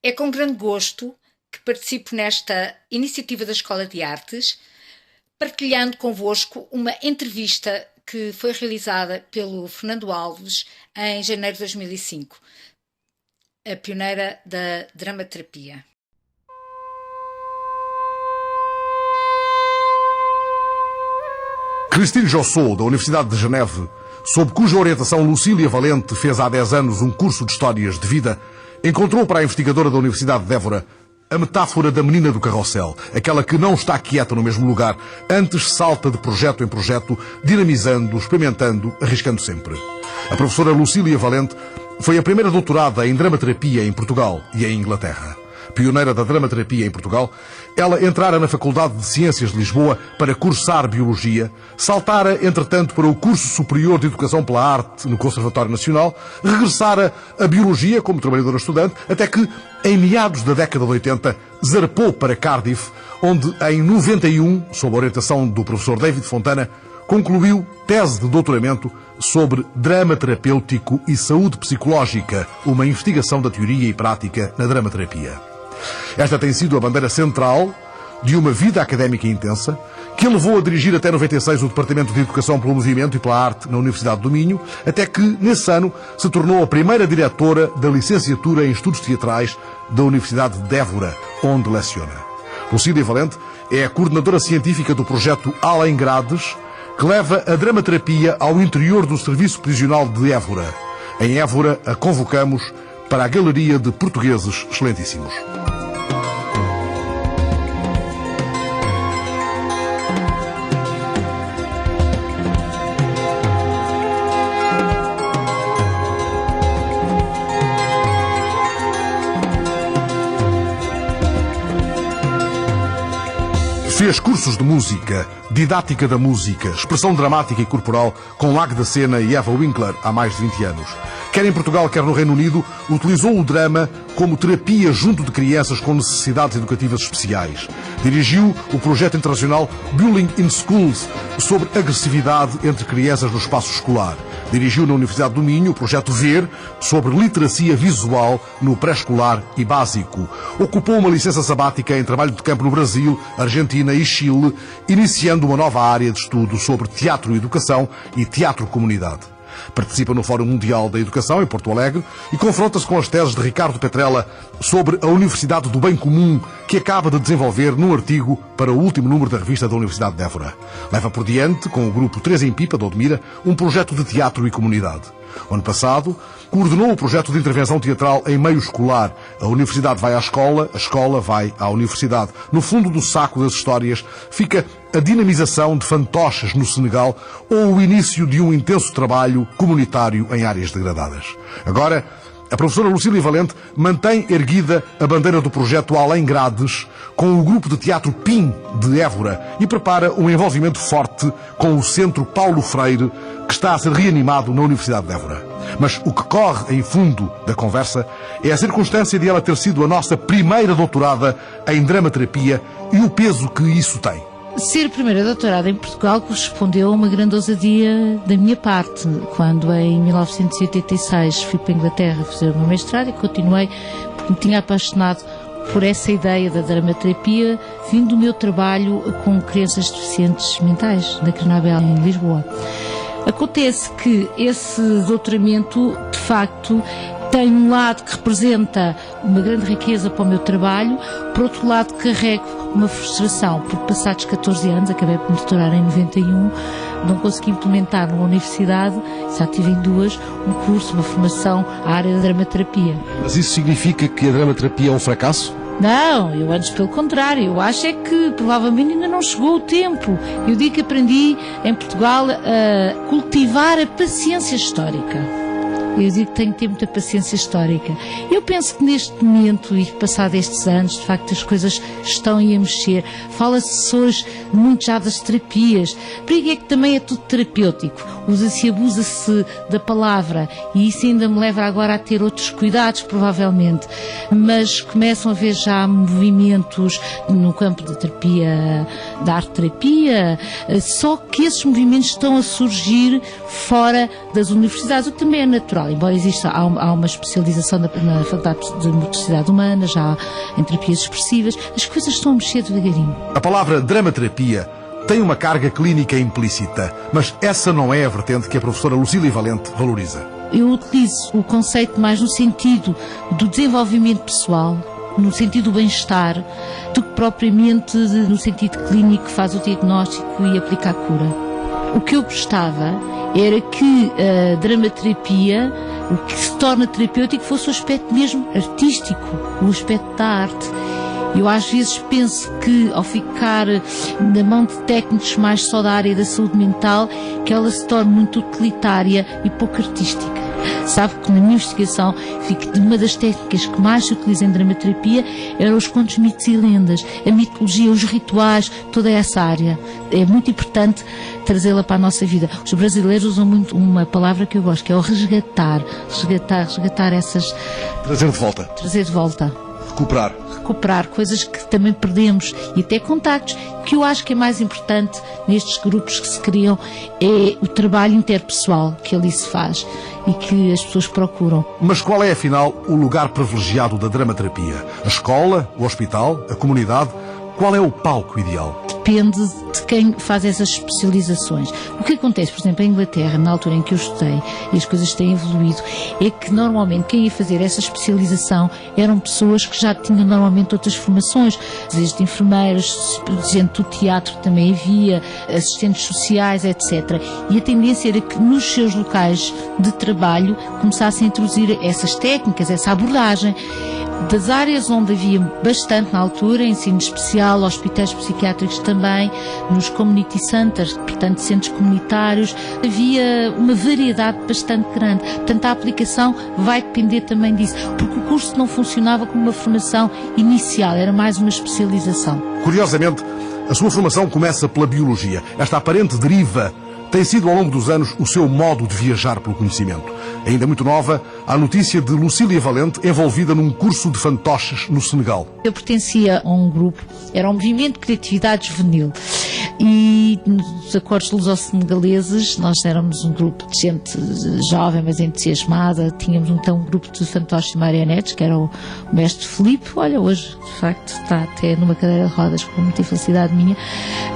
É com grande gosto que participo nesta iniciativa da Escola de Artes, partilhando convosco uma entrevista que foi realizada pelo Fernando Alves em janeiro de 2005, a pioneira da dramaterapia. Christine Jossot, da Universidade de Geneve, sob cuja orientação Lucília Valente fez há 10 anos um curso de Histórias de Vida, encontrou para a investigadora da Universidade de Évora a metáfora da menina do carrossel, aquela que não está quieta no mesmo lugar, antes salta de projeto em projeto, dinamizando, experimentando, arriscando sempre. A professora Lucília Valente foi a primeira doutorada em dramaterapia em Portugal e em Inglaterra. Pioneira da dramaterapia em Portugal, ela entrara na Faculdade de Ciências de Lisboa para cursar Biologia, saltara, entretanto, para o Curso Superior de Educação pela Arte no Conservatório Nacional, regressara a Biologia como trabalhadora estudante, até que, em meados da década de 80, zarpou para Cardiff, onde, em 91, sob a orientação do professor David Fontana, concluiu tese de doutoramento sobre drama terapêutico e saúde psicológica, uma investigação da teoria e prática na dramaterapia. Esta tem sido a bandeira central de uma vida académica intensa, que a levou a dirigir até 96 o Departamento de Educação pelo Movimento e pela Arte na Universidade do Minho, até que, nesse ano, se tornou a primeira diretora da licenciatura em Estudos Teatrais da Universidade de Évora, onde leciona. Lucília Valente é a coordenadora científica do projeto Além Grades, que leva a dramaterapia ao interior do Serviço Prisional de Évora. Em Évora, a convocamos para a Galeria de Portugueses Excelentíssimos. Fez cursos de música, didática da música, expressão dramática e corporal com Agda Sena e Eva Winkler há mais de 20 anos. Quer em Portugal, quer no Reino Unido, utilizou o drama como terapia junto de crianças com necessidades educativas especiais. Dirigiu o projeto internacional Bullying in Schools, sobre agressividade entre crianças no espaço escolar. Dirigiu na Universidade do Minho o projeto VER, sobre literacia visual no pré-escolar e básico. Ocupou uma licença sabática em trabalho de campo no Brasil, Argentina e Chile, iniciando uma nova área de estudo sobre teatro e educação e teatro-comunidade. Participa no Fórum Mundial da Educação, em Porto Alegre, e confronta-se com as teses de Ricardo Petrella sobre a Universidade do Bem Comum, que acaba de desenvolver num artigo para o último número da revista da Universidade de Évora. Leva por diante, com o grupo 3 em Pipa, de Odmira, um projeto de teatro e comunidade. O ano passado, coordenou o projeto de intervenção teatral em meio escolar. A universidade vai à escola, a escola vai à universidade. No fundo do saco das histórias fica a dinamização de fantoches no Senegal ou o início de um intenso trabalho comunitário em áreas degradadas. Agora, a professora Lucília Valente mantém erguida a bandeira do projeto Além Grades com o grupo de teatro PIN de Évora e prepara um envolvimento forte com o Centro Paulo Freire, que está a ser reanimado na Universidade de Évora. Mas o que corre em fundo da conversa é a circunstância de ela ter sido a nossa primeira doutorada em dramaterapia e o peso que isso tem. Ser primeira doutorada em Portugal correspondeu a uma grande ousadia da minha parte, quando em 1986 fui para a Inglaterra fazer o meu mestrado e continuei porque me tinha apaixonado por essa ideia da dramaterapia, vindo do meu trabalho com crianças deficientes mentais, na Crenabel, em Lisboa. Acontece que esse doutoramento, de facto, tem um lado que representa uma grande riqueza para o meu trabalho, por outro lado carrego uma frustração, porque passados 14 anos, acabei por me doutorar em 91, não consegui implementar numa universidade, já tive em duas, um curso, uma formação à área da dramaterapia. Mas isso significa que a dramaterapia é um fracasso? Não, eu antes pelo contrário, eu acho é que provavelmente ainda não chegou o tempo. Eu digo que aprendi em Portugal a cultivar a paciência histórica. Eu digo que tenho que ter muita paciência histórica. Eu penso que neste momento, e passado estes anos, de facto as coisas estão aí a mexer. Fala-se hoje muito já das terapias. Por aí é que também é tudo terapêutico. Usa-se e abusa-se da palavra. E isso ainda me leva agora a ter outros cuidados, provavelmente. Mas começam a haver já movimentos no campo da terapia, da arte-terapia, só que esses movimentos estão a surgir fora das universidades, o que também é natural. Portugal, embora exista, há uma especialização na Faculdade de Motricidade Humana, já há em terapias expressivas, as coisas estão a mexer devagarinho. A palavra dramaterapia tem uma carga clínica implícita, mas essa não é a vertente que a professora Lucília Valente valoriza. Eu utilizo o conceito mais no sentido do desenvolvimento pessoal, no sentido do bem-estar, do que propriamente no sentido clínico que faz o diagnóstico e aplica a cura. O que eu gostava era que a dramaterapia, o que se torna terapêutico, fosse o aspecto mesmo artístico, o aspecto da arte. Eu às vezes penso que ao ficar na mão de técnicos mais só da área da saúde mental, que ela se torna muito utilitária e pouco artística. Sabe que na minha investigação vi que uma das técnicas que mais se utiliza em dramaterapia eram os contos, mitos e lendas, a mitologia, os rituais, toda essa área. É muito importante trazê-la para a nossa vida. Os brasileiros usam muito uma palavra que eu gosto, que é o resgatar essas... Trazer de volta. Trazer de volta. Recuperar coisas que também perdemos e até contactos, que eu acho que é mais importante nestes grupos que se criam, é o trabalho interpessoal que ali se faz e que as pessoas procuram. Mas qual é, afinal, o lugar privilegiado da dramaterapia? A escola, o hospital, a comunidade? Qual é o palco ideal? Depende de quem faz essas especializações. O que acontece, por exemplo, em Inglaterra, na altura em que eu estudei, e as coisas têm evoluído, é que normalmente quem ia fazer essa especialização eram pessoas que já tinham normalmente outras formações, desde enfermeiras, gente do teatro também havia, assistentes sociais, etc. E a tendência era que nos seus locais de trabalho começassem a introduzir essas técnicas, essa abordagem. Das áreas onde havia bastante na altura, ensino especial, hospitais psiquiátricos também, nos community centers, portanto centros comunitários, havia uma variedade bastante grande. Portanto, a aplicação vai depender também disso, porque o curso não funcionava como uma formação inicial, era mais uma especialização. Curiosamente, a sua formação começa pela biologia. Esta aparente deriva tem sido ao longo dos anos o seu modo de viajar pelo conhecimento. Ainda muito nova, há notícia de Lucília Valente envolvida num curso de fantoches no Senegal. Eu pertencia a um grupo, era um movimento de criatividade juvenil. E nos acordos luso-senegaleses, nós éramos um grupo de gente jovem, mas entusiasmada. Tínhamos então um grupo de fantoches e marionetes, que era o mestre Filipe. Olha, hoje, de facto, está até numa cadeira de rodas, com muita felicidade minha.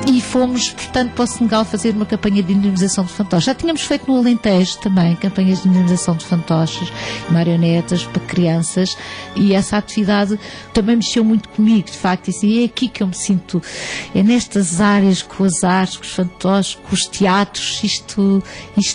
E fomos, portanto, para o Senegal fazer uma campanha de indenização de fantoches. Já tínhamos feito no Alentejo também campanhas de indenização de fantoches, marionetas para crianças, e essa atividade também mexeu muito comigo, de facto. E é aqui que eu me sinto, é nestas áreas, com as artes, com os fantoches, com os teatros, isto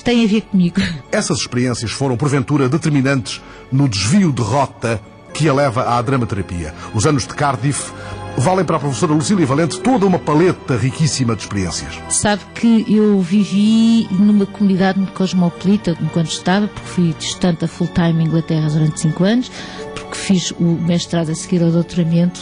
tem a ver comigo. Essas experiências foram, porventura, determinantes no desvio de rota que a leva à dramaterapia. Os anos de Cardiff valem para a professora Lucília Valente toda uma paleta riquíssima de experiências. Sabe que eu vivi numa comunidade muito cosmopolita enquanto estudava, porque fui estudante a full-time em Inglaterra durante 5 anos, porque fiz o mestrado a seguir ao doutoramento.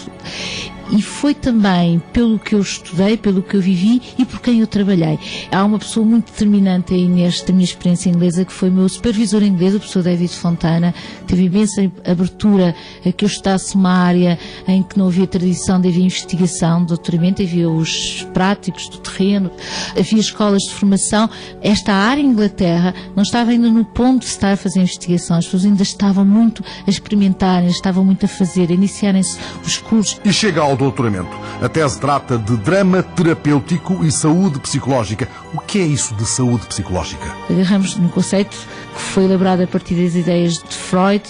E foi também pelo que eu estudei, pelo que eu vivi e por quem eu trabalhei. Há uma pessoa muito determinante aí nesta minha experiência inglesa, que foi o meu supervisor inglês, o professor David Fontana. Teve imensa abertura a que eu estudasse uma área em que não havia tradição, havia investigação, doutoramento, havia os práticos do terreno, havia escolas de formação. Esta área em Inglaterra não estava ainda no ponto de estar a fazer investigação. As pessoas ainda estavam muito a experimentar, estavam muito a fazer, a iniciarem-se os cursos. E chega ao doutoramento. A tese trata de drama terapêutico e saúde psicológica. O que é isso de saúde psicológica? Agarramos num conceito que foi elaborado a partir das ideias de Freud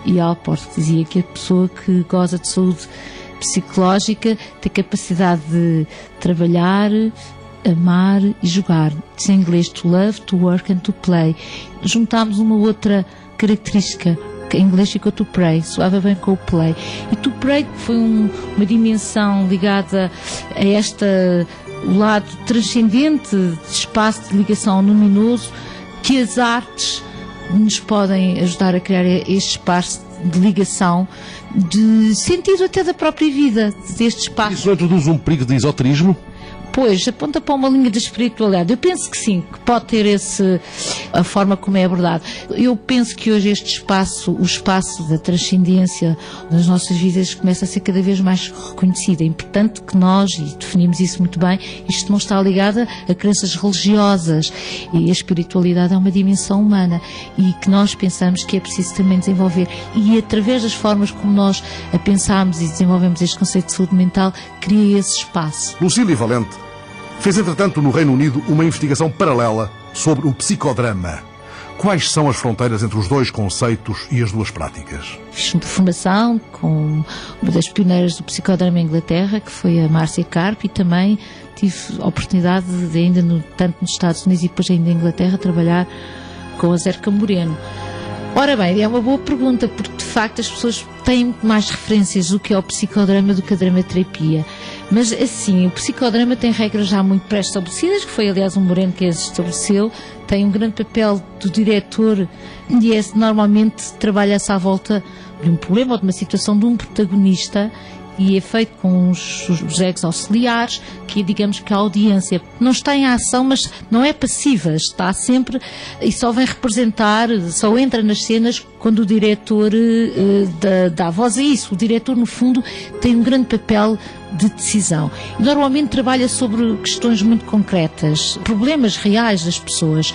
e Alport, que dizia que a pessoa que goza de saúde psicológica tem capacidade de trabalhar, amar e jogar. Diz em inglês to love, to work and to play. Juntámos uma outra característica, que em inglês ficou to pray, soava bem com o play. E to pray foi uma dimensão ligada a o lado transcendente de espaço de ligação luminoso, que as artes nos podem ajudar a criar este espaço de ligação, de sentido até da própria vida, deste espaço. Isso introduz um perigo de esoterismo? depois aponta para uma linha de espiritualidade. Eu penso que sim, que pode ter a forma como é abordado. Eu penso que hoje este espaço, o espaço da transcendência das nossas vidas, começa a ser cada vez mais reconhecido. É importante que nós, e definimos isso muito bem, isto não está ligado a crenças religiosas, e a espiritualidade é uma dimensão humana, e que nós pensamos que é preciso também desenvolver. E através das formas como nós a pensamos e desenvolvemos este conceito de saúde mental, cria esse espaço. Lucília Valente fez, entretanto, no Reino Unido, uma investigação paralela sobre o psicodrama. Quais são as fronteiras entre os dois conceitos e as duas práticas? Fiz formação com uma das pioneiras do psicodrama em Inglaterra, que foi a Márcia Carpe, e também tive a oportunidade de ainda, tanto nos Estados Unidos e depois ainda em Inglaterra, trabalhar com a Zerka Moreno. Ora bem, é uma boa pergunta, porque de facto as pessoas têm muito mais referências do que é o psicodrama do que a dramaterapia. Mas assim, o psicodrama tem regras já muito pré-estabelecidas, que foi aliás um Moreno que as estabeleceu, tem um grande papel do diretor e normalmente trabalha-se à volta de um problema ou de uma situação de um protagonista, e é feito com os egos auxiliares, que digamos que a audiência não está em ação, mas não é passiva, está sempre, e só vem representar, só entra nas cenas quando o diretor dá voz a isso. O diretor, no fundo, tem um grande papel de decisão. E normalmente trabalha sobre questões muito concretas, problemas reais das pessoas.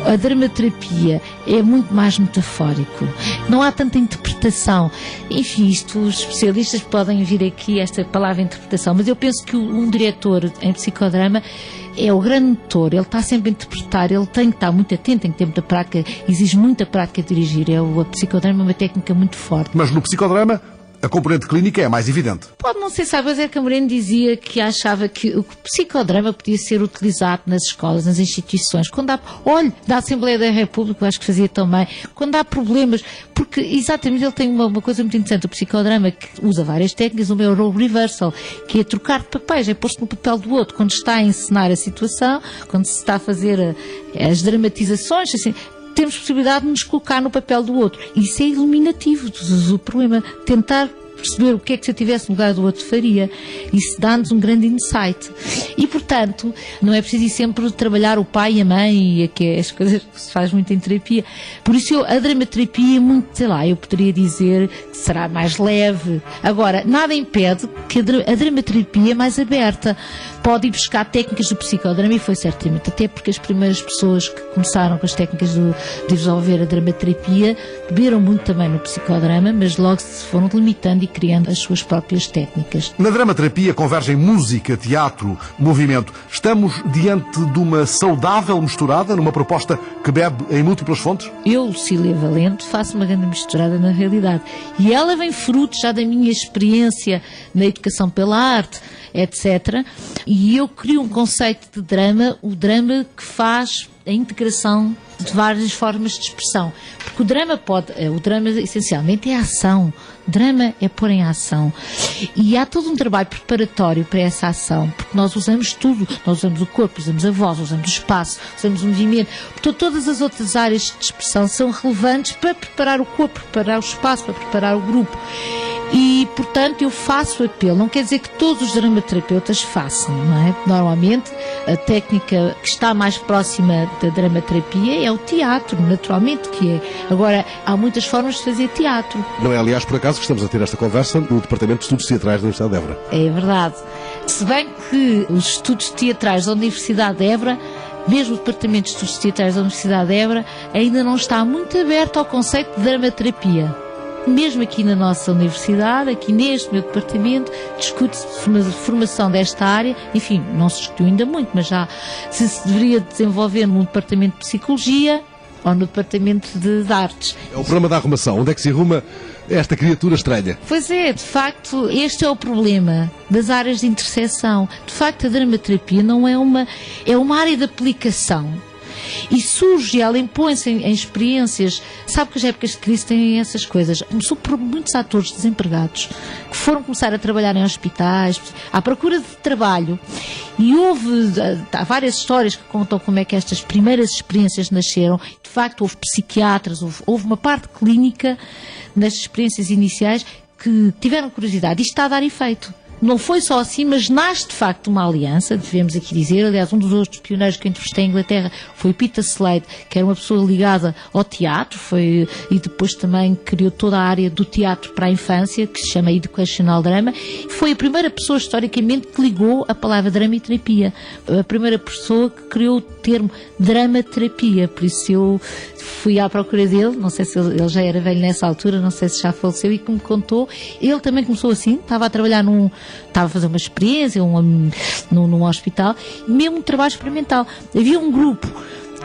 A dramaterapia é muito mais metafórico. Não há tanta interpretação. Enfim, os especialistas podem vir aqui esta palavra interpretação, mas eu penso que um diretor em psicodrama é o grande motor, ele está sempre a interpretar, ele tem que estar muito atento, tem que ter muita prática, exige muita prática a dirigir. O psicodrama é uma técnica muito forte. Mas no psicodrama, a componente clínica é mais evidente. Pode não ser, sabe, a Zerka Moreno dizia que achava que o psicodrama podia ser utilizado nas escolas, nas instituições, quando há, da Assembleia da República, eu acho que fazia também, quando há problemas, porque exatamente ele tem uma coisa muito interessante, o psicodrama, que usa várias técnicas, uma é o role reversal, que é trocar de papéis, é posto no papel do outro, quando está a encenar a situação, quando se está a fazer as dramatizações, assim, temos possibilidade de nos colocar no papel do outro. Isso é iluminativo do problema. Tentar perceber o que é que se eu tivesse no lugar do outro faria. Isso dá-nos um grande insight. E, portanto, não é preciso ir sempre trabalhar o pai e a mãe, que é as coisas que se faz muito em terapia. Por isso, a dramaterapia é muito, eu poderia dizer que será mais leve. Agora, nada impede que a dramaterapia é mais aberta. Pode ir buscar técnicas do psicodrama, e foi certamente, até porque as primeiras pessoas que começaram com as técnicas de desenvolver a dramaterapia beberam muito também no psicodrama, mas logo se foram limitando e criando as suas próprias técnicas. Na dramaterapia convergem música, teatro, movimento. Estamos diante de uma saudável misturada, numa proposta que bebe em múltiplas fontes? Eu, Lucília Valente, faço uma grande misturada na realidade. E ela vem fruto já da minha experiência na educação pela arte, etc. E eu crio um conceito de drama, o drama que faz a integração de várias formas de expressão. Porque o drama essencialmente é ação. O drama é pôr em ação. E há todo um trabalho preparatório para essa ação, porque nós usamos tudo. Nós usamos o corpo, usamos a voz, usamos o espaço, usamos o movimento. Portanto, todas as outras áreas de expressão são relevantes para preparar o corpo, preparar o espaço, para preparar o grupo. E, portanto, eu faço apelo. Não quer dizer que todos os dramaterapeutas façam, não é? Normalmente, a técnica que está mais próxima da dramaterapia é o teatro, naturalmente que é. Agora, há muitas formas de fazer teatro. Não é, aliás, por acaso que estamos a ter esta conversa no Departamento de Estudos Teatrais da Universidade de Évora. É verdade. Se bem que os estudos teatrais da Universidade de Évora, mesmo o Departamento de Estudos Teatrais da Universidade de Évora, ainda não está muito aberto ao conceito de dramaterapia. Mesmo aqui na nossa universidade, aqui neste meu departamento, discute-se uma formação desta área. Enfim, não se discutiu ainda muito, mas já se deveria desenvolver no departamento de Psicologia ou no departamento de Artes. É o problema da arrumação. Onde é que se arruma esta criatura estranha? Pois é, de facto, este é o problema das áreas de interseção. De facto, a dramaterapia não é uma área de aplicação. E surge, ela impõe-se em experiências. Sabe que as épocas de crise têm essas coisas. Começou por muitos atores desempregados que foram começar a trabalhar em hospitais, à procura de trabalho. E há várias histórias que contam como é que estas primeiras experiências nasceram. De facto, houve psiquiatras, houve uma parte clínica nas experiências iniciais que tiveram curiosidade. Isto está a dar efeito. não foi só assim, mas nasce de facto uma aliança, devemos aqui dizer. Aliás, um dos outros pioneiros que eu entrevistei em Inglaterra foi o Peter Slade, que era uma pessoa ligada ao teatro, e depois também criou toda a área do teatro para a infância, que se chama Educational Drama. Foi a primeira pessoa, historicamente, que ligou a palavra drama e terapia. A primeira pessoa que criou o termo dramaterapia. Por isso eu fui à procura dele, não sei se ele já era velho nessa altura, não sei se já faleceu, e que me contou. Ele também começou assim, estava a trabalhar estava a fazer uma experiência num hospital, mesmo um trabalho experimental. Havia um grupo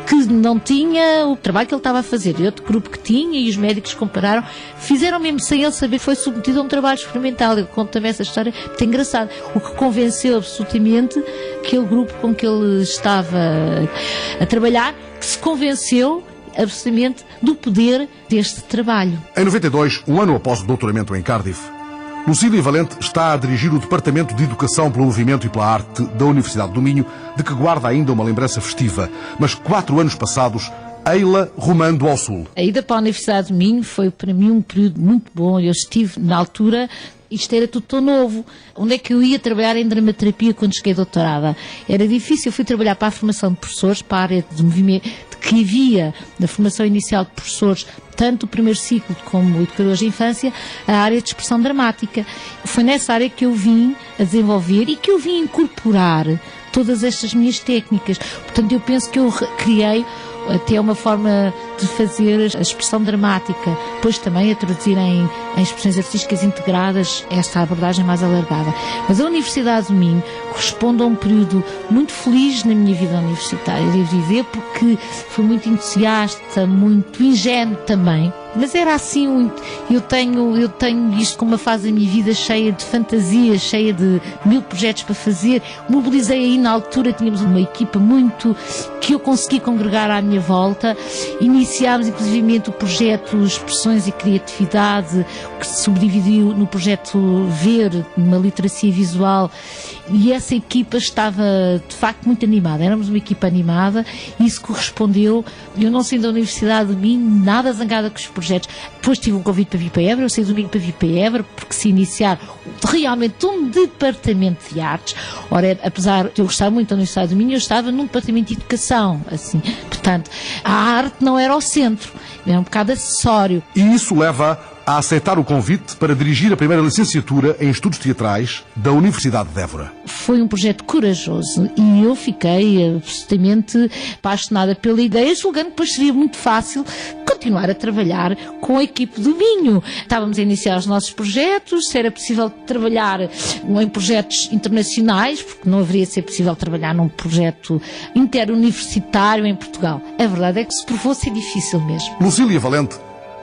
que não tinha o trabalho que ele estava a fazer, e outro grupo que tinha, e os médicos compararam, fizeram mesmo sem ele saber, foi submetido a um trabalho experimental. Ele conta também essa história, muito engraçada, o que convenceu absolutamente aquele grupo com que ele estava a trabalhar, que se convenceu absolutamente do poder deste trabalho. Em 92, um ano após o doutoramento em Cardiff, Lucília Valente está a dirigir o Departamento de Educação pelo Movimento e pela Arte da Universidade do Minho, de que guarda ainda uma lembrança festiva. Mas 4 anos passados, ei-la rumando ao sul. A ida para a Universidade do Minho foi para mim um período muito bom. Eu estive na altura, isto era tudo tão novo. Onde é que eu ia trabalhar em dramaterapia quando cheguei doutorada? Era difícil. Eu fui trabalhar para a formação de professores, para a área de movimento, que havia na formação inicial de professores, tanto o primeiro ciclo como educadores de infância, a área de expressão dramática. Foi nessa área que eu vim a desenvolver e que eu vim incorporar todas estas minhas técnicas. Portanto, eu penso que eu criei até uma forma de fazer a expressão dramática, depois também a traduzir em expressões artísticas integradas esta abordagem mais alargada. Mas a Universidade do Minho corresponde a um período muito feliz na minha vida universitária, devo dizer, porque fui muito entusiasta, muito ingênuo também. Mas era assim, eu tenho isto como uma fase da minha vida cheia de fantasias, cheia de 1000 projetos para fazer. Mobilizei aí na altura, tínhamos uma equipa muito que eu consegui congregar à minha volta. Iniciámos inclusivamente o projeto Expressões e Criatividade, que se subdividiu no projeto Ver, uma literacia visual, e essa equipa estava de facto muito animada. Éramos uma equipa animada e isso correspondeu. Eu não sendo da Universidade de Minho, nada zangada com os projetos. Depois tive um convite para vir para Évora, eu saí domingo para vir para Évora, porque se iniciar realmente um departamento de artes. Ora, apesar de eu gostar muito da Universidade de Minho, eu estava num departamento de educação, assim. Portanto, a arte não era o centro, era um bocado acessório. E isso leva a aceitar o convite para dirigir a primeira licenciatura em Estudos Teatrais da Universidade de Évora. Foi um projeto corajoso e eu fiquei absolutamente apaixonada pela ideia, julgando que depois seria muito fácil continuar a trabalhar com a equipe do Minho. Estávamos a iniciar os nossos projetos, se era possível trabalhar em projetos internacionais, porque não haveria de ser possível trabalhar num projeto interuniversitário em Portugal. A verdade é que se provou ser difícil mesmo. Lucília Valente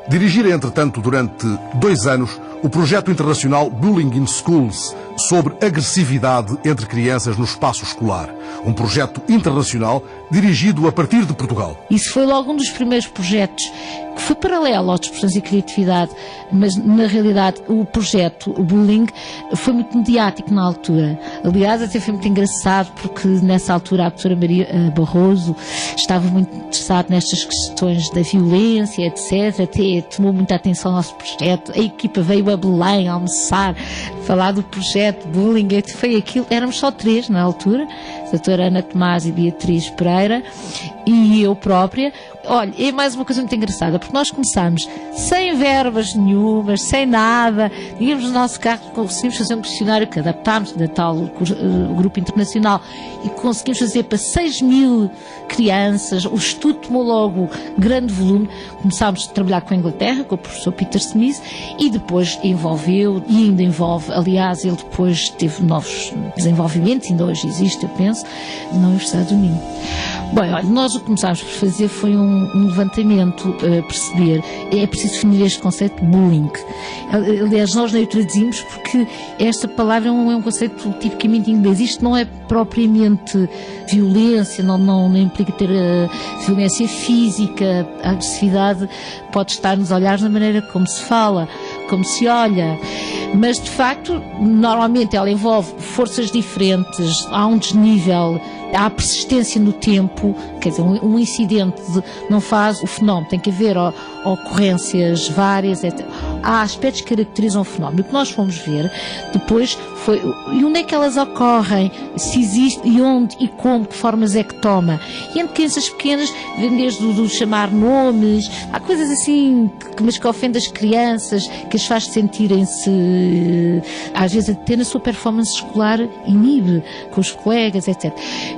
dirigira, entretanto, durante 2 anos, o projeto internacional Bullying in Schools, sobre agressividade entre crianças no espaço escolar. Um projeto internacional dirigido a partir de Portugal. Isso foi logo um dos primeiros projetos que foi paralelo às Expressões e Criatividade, mas na realidade o projeto, o Bullying, foi muito mediático na altura. Aliás, até foi muito engraçado porque nessa altura a professora Maria Barroso estava muito interessada nestas questões da violência, etc. Até tomou muita atenção ao nosso projeto. A equipa veio a Belém almoçar, falar do projeto Bullying, foi aquilo. Éramos só 3 na altura, a doutora Ana Tomás e Beatriz Pereira e eu própria. Olha, é mais uma coisa muito engraçada, porque nós começámos sem verbas nenhumas, sem nada, íamos no nosso carro, conseguimos fazer um questionário que adaptámos da tal grupo internacional e conseguimos fazer para 6.000 crianças. O estudo tomou logo grande volume. Começámos a trabalhar com a Inglaterra, com o professor Peter Smith, e depois envolveu, e ainda envolve, aliás, ele depois teve novos desenvolvimentos, ainda hoje existe, eu penso, na Universidade do Minho. Bem, olha, nós o que começámos por fazer foi um levantamento a perceber. É preciso definir este conceito de bullying. Aliás, nós não o traduzimos porque esta palavra é um conceito tipicamente inglês. Isto não é propriamente violência, não implica ter violência física. A agressividade pode estar nos olhares, na maneira como se fala, como se olha. Mas, de facto, normalmente ela envolve forças diferentes, há um desnível, há persistência no tempo, quer dizer, um incidente não faz o fenómeno, tem que haver ocorrências várias, etc. há aspectos que caracterizam o fenómeno. O que nós fomos ver depois foi e onde é que elas ocorrem, se existe, e onde e como, que formas é que toma. E entre crianças pequenas, desde do chamar nomes, há coisas assim, mas que ofendem as crianças, que as faz sentirem-se, às vezes até na sua performance escolar inibe com os colegas, etc.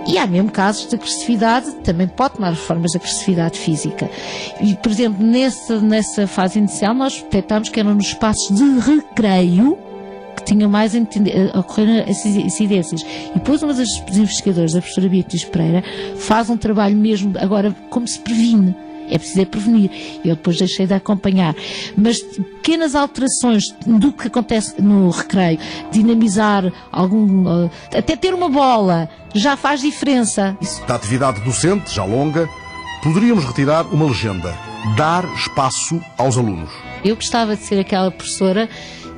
E há mesmo casos de agressividade, também pode tomar formas de agressividade física. E, por exemplo, nessa fase inicial, nós detectámos que eram nos espaços de recreio que tinham mais ocorreram essas incidências. E depois uma das investigadoras, a professora Beatriz Pereira, faz um trabalho mesmo, agora, como se previne. É preciso prevenir. Eu depois deixei de acompanhar. Mas pequenas alterações do que acontece no recreio, dinamizar até ter uma bola, já faz diferença. Da atividade docente, já longa, poderíamos retirar uma legenda: dar espaço aos alunos. Eu gostava de ser aquela professora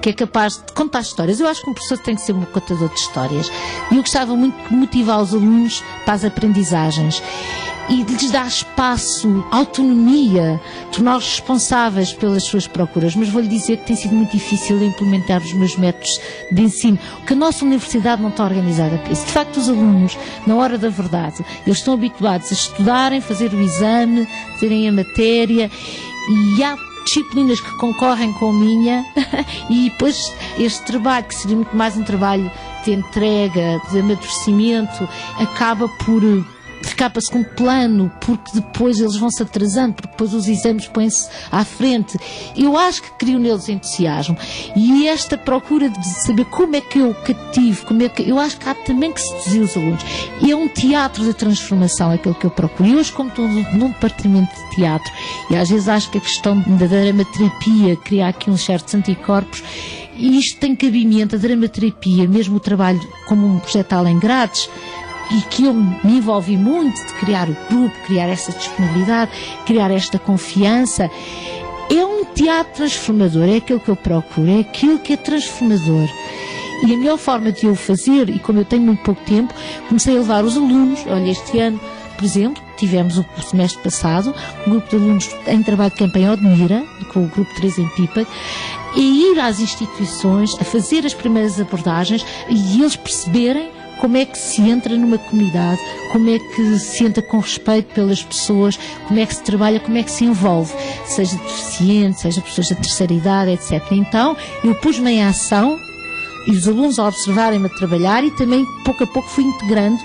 que é capaz de contar histórias. Eu acho que um professor tem que ser um contador de histórias. E eu gostava muito de motivar os alunos para as aprendizagens e de lhes dar espaço, autonomia, torná-los responsáveis pelas suas procuras. Mas vou-lhe dizer que tem sido muito difícil implementar os meus métodos de ensino, porque a nossa universidade não está organizada para isso. De facto, os alunos, na hora da verdade, eles estão habituados a estudarem, fazer o exame, terem a matéria, e há disciplinas que concorrem com a minha e depois este trabalho, que seria muito mais um trabalho de entrega, de amadurecimento, acaba por ficar para segundo plano, porque depois eles vão se atrasando, porque depois os exames põem-se à frente. Eu acho que crio neles entusiasmo, e esta procura de saber como é que eu cativo, eu acho que há também que seduzir os alunos. E é um teatro de transformação aquilo que eu procuro. E hoje, como estou num departamento de teatro, e às vezes acho que a questão da dramaterapia cria aqui uns certos anticorpos, e isto tem cabimento, a dramaterapia, mesmo o trabalho como um projeto além grades, e que eu me envolvi muito de criar o grupo, criar essa disponibilidade, criar esta confiança. É um teatro transformador, é aquilo que eu procuro, é aquilo que é transformador. E a melhor forma de eu fazer, e como eu tenho muito pouco tempo, comecei a levar os alunos. Olha, este ano, por exemplo, tivemos o semestre passado um grupo de alunos em trabalho de campo em Odmira, com o grupo 3 em Pipa, e ir às instituições, a fazer as primeiras abordagens e eles perceberem como é que se entra numa comunidade, como é que se entra com respeito pelas pessoas, como é que se trabalha, como é que se envolve, seja deficiente, seja pessoas da terceira idade, etc. Então, eu pus-me em ação e os alunos a observarem-me a trabalhar, e também, pouco a pouco, fui integrando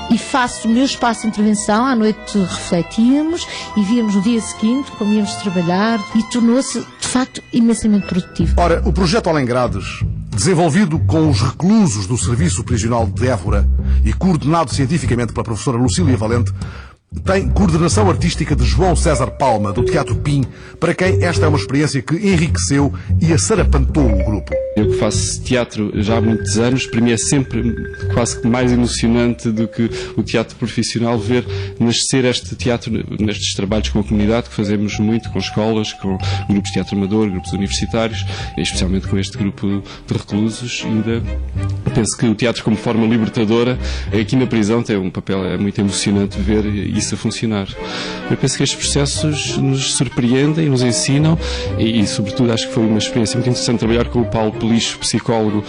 e faço o meu espaço de intervenção. À noite refletíamos e víamos no dia seguinte como íamos trabalhar, e tornou-se, de facto, imensamente produtivo. Ora, o projeto Além Grades, desenvolvido com os reclusos do Serviço Prisional de Évora e coordenado cientificamente pela professora Lucília Valente, tem coordenação artística de João César Palma, do Teatro Pim, para quem esta é uma experiência que enriqueceu e assarapantou o grupo. Eu que faço teatro já há muitos anos, para mim é sempre quase que mais emocionante do que o teatro profissional ver nascer este teatro nestes trabalhos com a comunidade, que fazemos muito com escolas, com grupos de teatro amador, grupos universitários, especialmente com este grupo de reclusos. Ainda penso que o teatro, como forma libertadora, aqui na prisão tem um papel muito emocionante ver isso a funcionar. Eu penso que estes processos nos surpreendem, nos ensinam, e sobretudo acho que foi uma experiência muito interessante trabalhar com o Paulo Pelixo, psicólogo,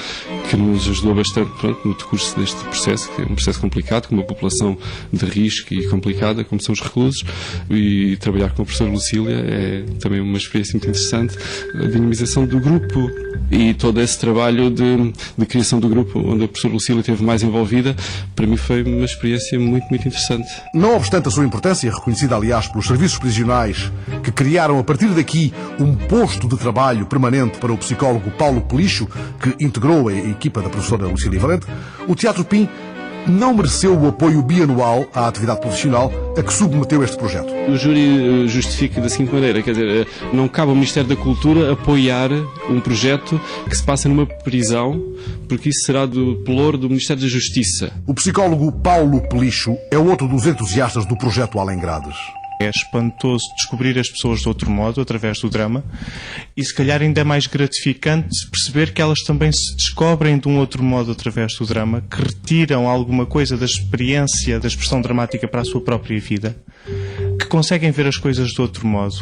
que nos ajudou bastante no decurso deste processo, que é um processo complicado, com uma população de risco e complicada, como são os reclusos, e trabalhar com a professora Lucília é também uma experiência muito interessante. A dinamização do grupo e todo esse trabalho de criação do grupo, onde a professora Lucília esteve mais envolvida, para mim foi uma experiência muito, muito interessante. Não obstante a sua importância, reconhecida aliás pelos serviços prisionais, que criaram a partir daqui um posto de trabalho permanente para o psicólogo Paulo Pelixo, que integrou a equipa da professora Lucília Valente, o Teatro Pim não mereceu o apoio bianual à atividade profissional a que submeteu este projeto. O júri justifica da seguinte maneira, quer dizer, não cabe ao Ministério da Cultura apoiar um projeto que se passa numa prisão, porque isso será do pelour do Ministério da Justiça. O psicólogo Paulo Pelixo é outro dos entusiastas do projeto Além Grades. É espantoso descobrir as pessoas de outro modo, através do drama, e se calhar ainda é mais gratificante perceber que elas também se descobrem de um outro modo através do drama, que retiram alguma coisa da experiência, da expressão dramática para a sua própria vida, que conseguem ver as coisas de outro modo,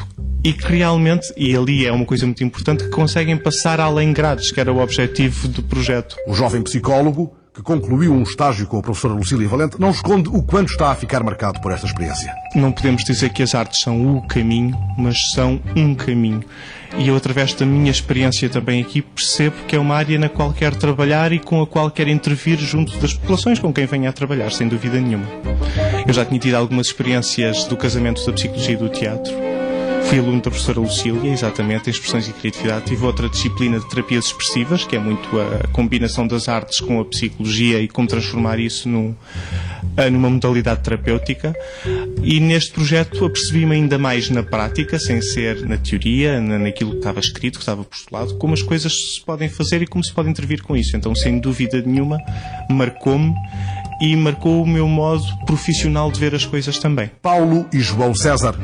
e que realmente, e ali é uma coisa muito importante, que conseguem passar além grades, que era o objetivo do projeto. O jovem psicólogo, que concluiu um estágio com a professora Lucília Valente, não esconde o quanto está a ficar marcado por esta experiência. Não podemos dizer que as artes são o caminho, mas são um caminho. E eu, através da minha experiência também aqui, percebo que é uma área na qual quero trabalhar e com a qual quero intervir junto das populações com quem venho a trabalhar, sem dúvida nenhuma. Eu já tinha tido algumas experiências do casamento da psicologia e do teatro. Fui aluno da professora Lucília, exatamente, em expressões e criatividade. Tive outra disciplina de terapias expressivas, que é muito a combinação das artes com a psicologia e como transformar isso numa modalidade terapêutica. E neste projeto apercebi-me ainda mais na prática, sem ser na teoria, naquilo que estava escrito, que estava postulado, como as coisas se podem fazer e como se pode intervir com isso. Então, sem dúvida nenhuma, marcou-me e marcou o meu modo profissional de ver as coisas também. Paulo e João César,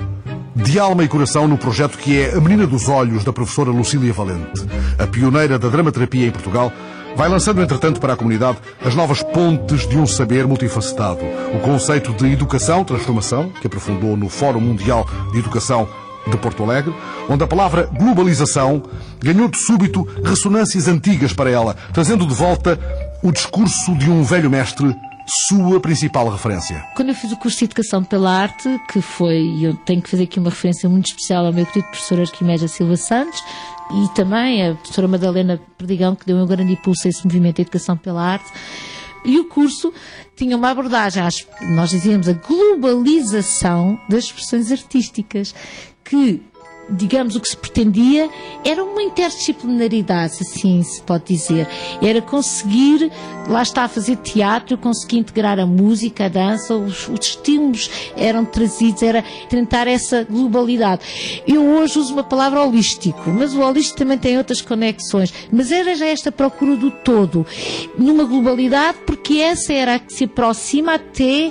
de alma e coração no projeto que é A Menina dos Olhos, da professora Lucília Valente. A pioneira da dramaterapia em Portugal vai lançando, entretanto, para a comunidade as novas pontes de um saber multifacetado. O conceito de educação-transformação, que aprofundou no Fórum Mundial de Educação de Porto Alegre, onde a palavra globalização ganhou de súbito ressonâncias antigas para ela, trazendo de volta o discurso de um velho mestre, sua principal referência. Quando eu fiz o curso de Educação pela Arte, que foi, e eu tenho que fazer aqui uma referência muito especial ao meu querido professor Arquimedes da Silva Santos, e também a professora Madalena Perdigão, que deu um grande impulso a esse movimento de Educação pela Arte, e o curso tinha uma abordagem, nós dizíamos, a globalização das expressões artísticas, que, digamos, o que se pretendia era uma interdisciplinaridade, assim se pode dizer. Era conseguir, lá está, a fazer teatro, conseguir integrar a música, a dança, os estímulos eram trazidos, era tentar essa globalidade. Eu hoje uso uma palavra holístico, mas o holístico também tem outras conexões, mas era já esta procura do todo, numa globalidade, porque essa era a que se aproxima até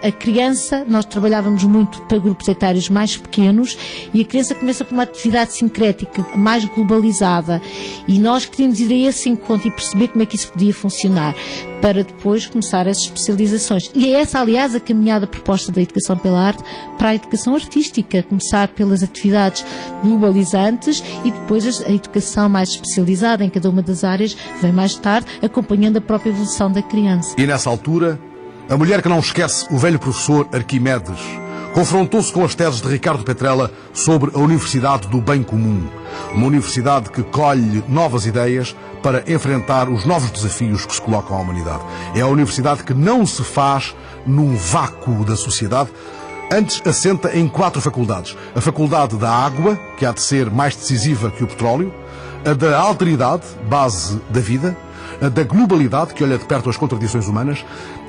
a criança. Nós trabalhávamos muito para grupos etários mais pequenos e a criança começa por uma atividade sincrética mais globalizada, e nós queríamos ir a esse encontro e perceber como é que isso podia funcionar, para depois começar as especializações. E é essa, aliás, a caminhada proposta da Educação pela Arte para a educação artística, começar pelas atividades globalizantes e depois a educação mais especializada em cada uma das áreas vem mais tarde, acompanhando a própria evolução da criança. E nessa altura, a mulher que não esquece o velho professor Arquimedes confrontou-se com as teses de Ricardo Petrella sobre a Universidade do Bem Comum. Uma universidade que colhe novas ideias para enfrentar os novos desafios que se colocam à humanidade. É a universidade que não se faz num vácuo da sociedade, antes assenta em 4 faculdades. A faculdade da água, que há de ser mais decisiva que o petróleo, a da alteridade, base da vida, a da globalidade, que olha de perto as contradições humanas,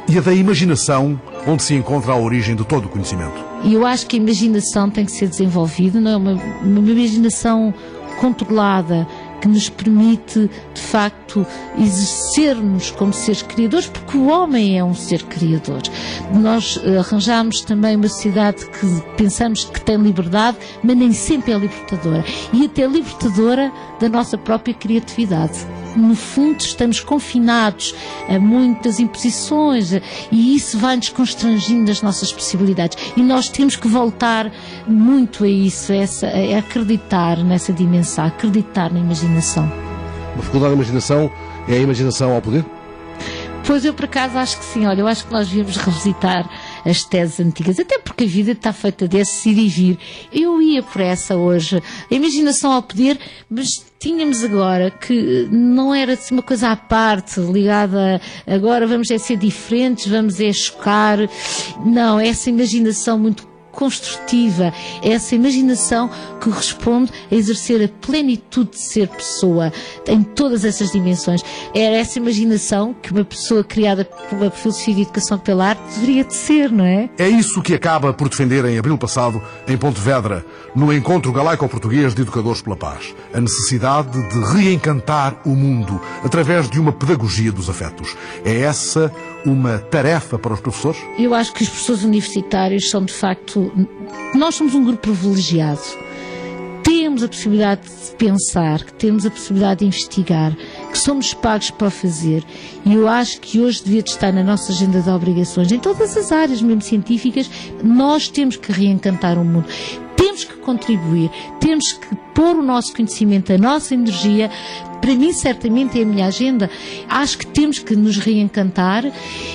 e a da imaginação, onde se encontra a origem de todo o conhecimento. E eu acho que a imaginação tem que ser desenvolvida, não é? Uma imaginação controlada, que nos permite, de facto, exercer-nos como seres criadores, porque o homem é um ser criador. Nós arranjamos também uma sociedade que pensamos que tem liberdade, mas nem sempre é libertadora. E até libertadora da nossa própria criatividade. No fundo, estamos confinados a muitas imposições e isso vai-nos constrangindo as nossas possibilidades. E nós temos que voltar muito a isso, a acreditar nessa dimensão, acreditar na imaginação. A faculdade de imaginação é a imaginação ao poder? Pois eu, por acaso, acho que sim. Olha, eu acho que nós devíamos revisitar as teses antigas, até porque a vida está feita desse ir e vir. Eu ia por essa hoje. A imaginação ao poder, mas tínhamos agora que não era assim uma coisa à parte, ligada a agora vamos ser diferentes, vamos chocar. Não, essa imaginação muito construtiva, essa imaginação que responde a exercer a plenitude de ser pessoa em todas essas dimensões. Era essa imaginação que uma pessoa criada pela filosofia de educação pela arte deveria de ser, não é? É isso que acaba por defender em abril passado, em Pontevedra, no Encontro Galaico-Português de Educadores pela Paz. A necessidade de reencantar o mundo através de uma pedagogia dos afetos. É essa uma tarefa para os professores? Eu acho que os professores universitários são, de facto, nós somos um grupo privilegiado. Temos a possibilidade de pensar, que temos a possibilidade de investigar, que somos pagos para fazer. E eu acho que hoje devia estar na nossa agenda de obrigações, em todas as áreas, mesmo científicas. Nós temos que reencantar o mundo. Temos que contribuir, temos que pôr o nosso conhecimento, a nossa energia. Para mim, certamente, é a minha agenda. Acho que temos que nos reencantar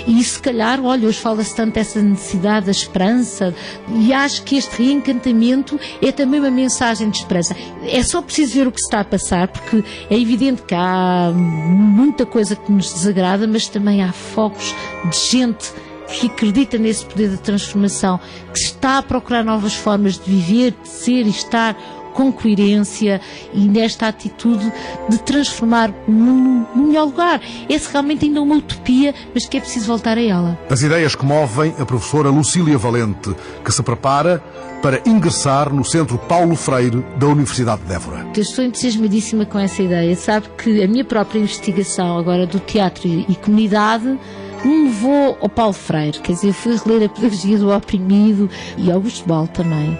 e, se calhar, olha, hoje fala-se tanto dessa necessidade da esperança, e acho que este reencantamento é também uma mensagem de esperança. É só preciso ver o que se está a passar, porque é evidente que há muita coisa que nos desagrada, mas também há focos de gente que acredita nesse poder de transformação, que está a procurar novas formas de viver, de ser e estar com coerência e nesta atitude de transformar o mundo num melhor lugar. Essa realmente ainda é uma utopia, mas que é preciso voltar a ela. As ideias que movem a professora Lucília Valente, que se prepara para ingressar no Centro Paulo Freire da Universidade de Évora. Eu estou entusiasmadíssima com essa ideia. Sabe que a minha própria investigação agora do teatro e comunidade me levou ao Paulo Freire. Quer dizer, eu fui reler a Pedagogia do Oprimido e Augusto Boal também.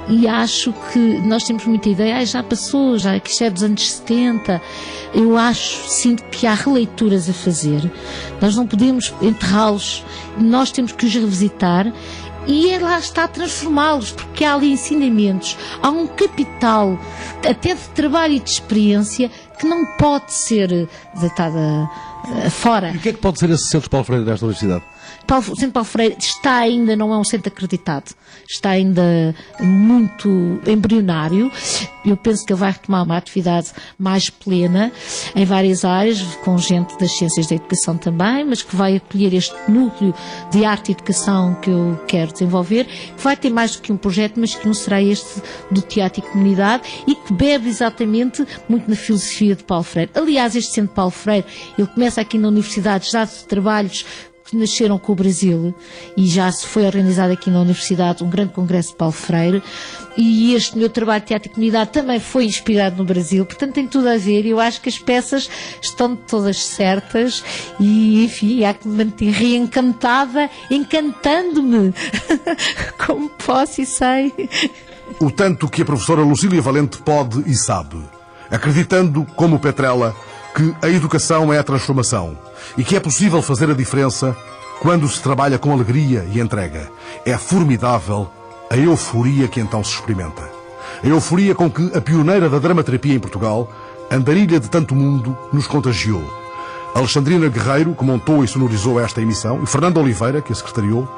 E acho que nós temos muita ideia, já passou, já que isto é dos anos 70. Eu sinto que há releituras a fazer. Nós não podemos enterrá-los, nós temos que os revisitar e lá está, transformá-los, porque há ali ensinamentos, há um capital até de trabalho e de experiência que não pode ser deitada fora. E o que é que pode ser esse Centro Paulo Freire desta universidade? O Centro Paulo Freire não é um centro acreditado, está ainda muito embrionário. Eu penso que ele vai retomar uma atividade mais plena em várias áreas, com gente das ciências da educação também, mas que vai acolher este núcleo de arte e educação que eu quero desenvolver, que vai ter mais do que um projeto, mas que não será este do teatro e comunidade, e que bebe exatamente muito na filosofia de Paulo Freire. Aliás, este Centro Paulo Freire, ele começa aqui na Universidade, já de trabalhos que nasceram com o Brasil, e já se foi organizado aqui na Universidade um grande congresso de Paulo Freire, e este meu trabalho de teatro e comunidade também foi inspirado no Brasil, portanto tem tudo a ver. Eu acho que as peças estão todas certas e, enfim, há que me manter reencantada, encantando-me como posso e sei. O tanto que a professora Lucília Valente pode e sabe, acreditando, como Petrella, que a educação é a transformação e que é possível fazer a diferença quando se trabalha com alegria e entrega. É formidável a euforia que então se experimenta. A euforia com que a pioneira da dramaterapia em Portugal, andarilha de tanto mundo, nos contagiou. Alexandrina Guerreiro, que montou e sonorizou esta emissão, e Fernando Oliveira, que a secretariou,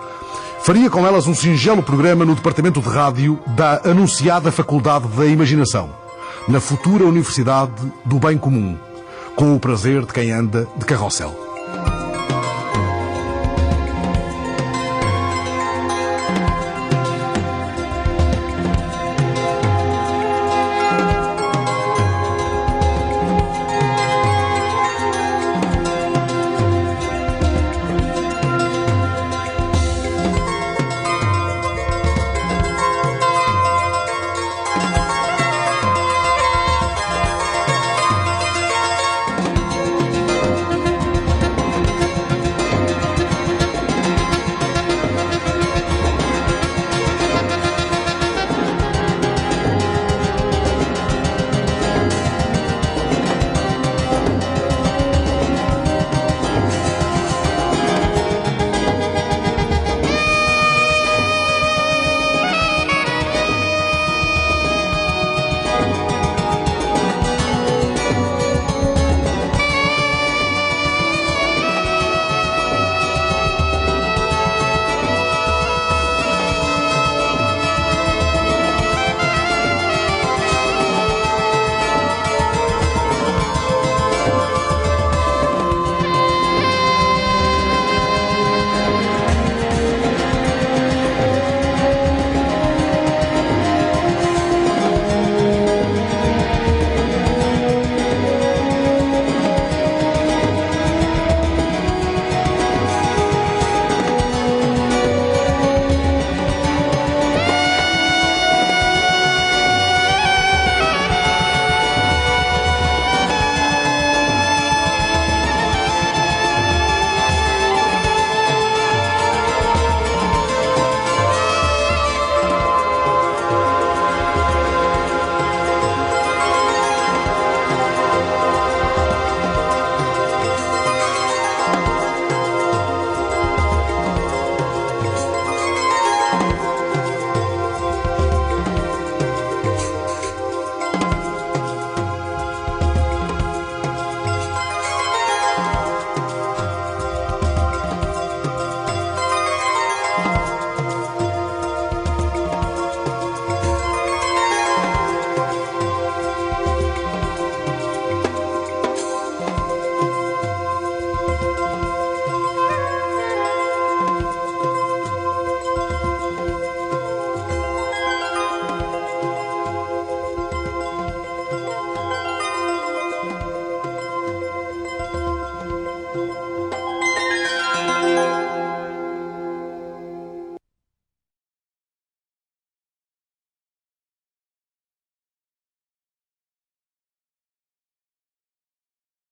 faria com elas um singelo programa no departamento de rádio da anunciada Faculdade da Imaginação, na futura Universidade do Bem Comum, com o prazer de quem anda de carrossel.